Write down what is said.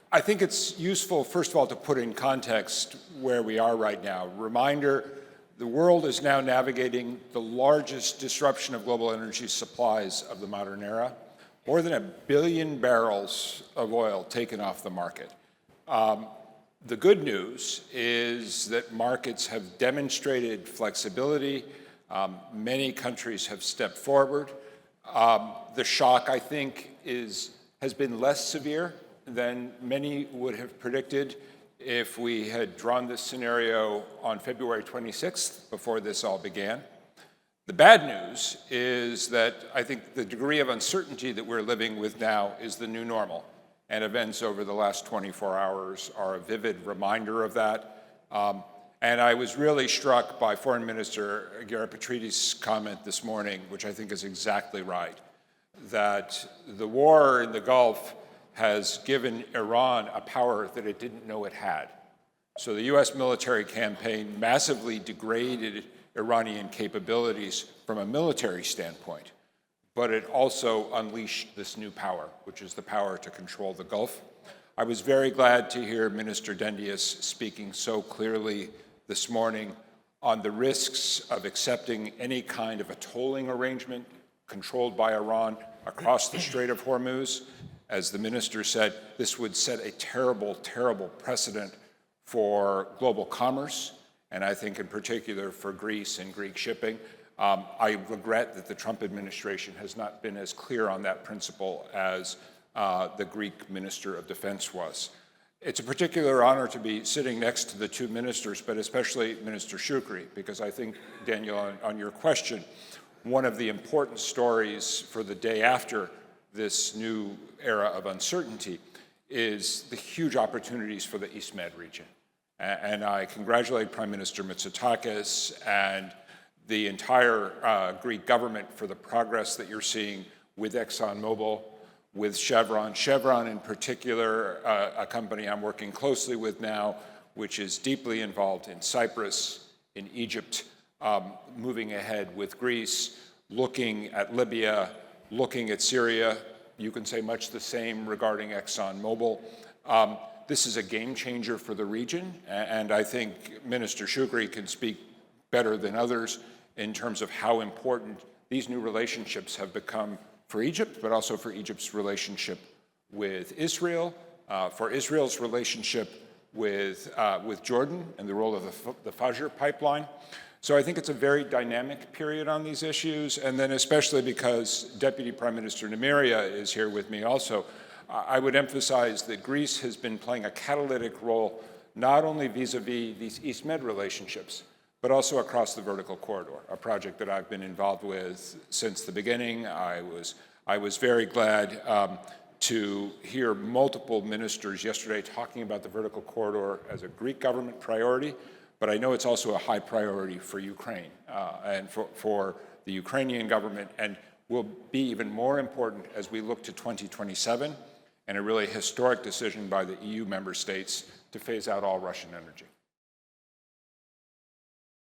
I think it's useful, first of all, to put in context where we are right now. Reminder, the world is now navigating the largest disruption of global energy supplies of the modern era. More than 1 billion barrels of oil taken off the market. The good news is that markets have demonstrated flexibility. Many countries have stepped forward. The shock, I think, has been less severe than many would have predicted if we had drawn this scenario on February 26th, before this all began. The bad news is that I think the degree of uncertainty that we're living with now is the new normal, and events over the last 24 hours are a vivid reminder of that. And I was really struck by Foreign Minister Geoffrey's comment this morning, which I think is exactly right, that the war in the Gulf has given Iran a power that it didn't know it had. So the US military campaign massively degraded Iranian capabilities from a military standpoint, but it also unleashed this new power, which is the power to control the Gulf. I was very glad to hear Minister Dendias speaking so clearly this morning on the risks of accepting any kind of a tolling arrangement controlled by Iran across the Strait of Hormuz. As the minister said, this would set a terrible, terrible precedent for global commerce, and I think in particular for Greece and Greek shipping. I regret that the Trump administration has not been as clear on that principle as the Greek Minister of Defense was. It's a particular honor to be sitting next to the two ministers, but especially Minister Geoffrey, because I think, Daniel, on your question, one of the important stories for the day after this new era of uncertainty is the huge opportunities for the East Med region. And I congratulate Prime Minister Mitsotakis and the entire Greek government for the progress that you're seeing with ExxonMobil, with Chevron. Chevron in particular, a company I'm working closely with now, which is deeply involved in Cyprus, in Egypt, moving ahead with Greece, looking at Libya, looking at Syria. You can say much the same regarding ExxonMobil. This is a game changer for the region, and I think Minister Geoffrey can speak better than others in terms of how important these new relationships have become for Egypt, but also for Egypt's relationship with Israel, for Israel's relationship with Jordan and the role of the Fajr pipeline. So I think it's a very dynamic period on these issues, and then especially because Deputy Prime Minister Nemiria is here with me also, I would emphasize that Greece has been playing a catalytic role not only vis-a-vis these East Med relationships, but also across the vertical corridor, a project that I've been involved with since the beginning. I was very glad to hear multiple ministers yesterday talking about the vertical corridor as a Greek government priority, but I know it's also a high priority for Ukraine and for the Ukrainian government, and will be even more important as we look to 2027 and a really historic decision by the EU member states to phase out all Russian energy.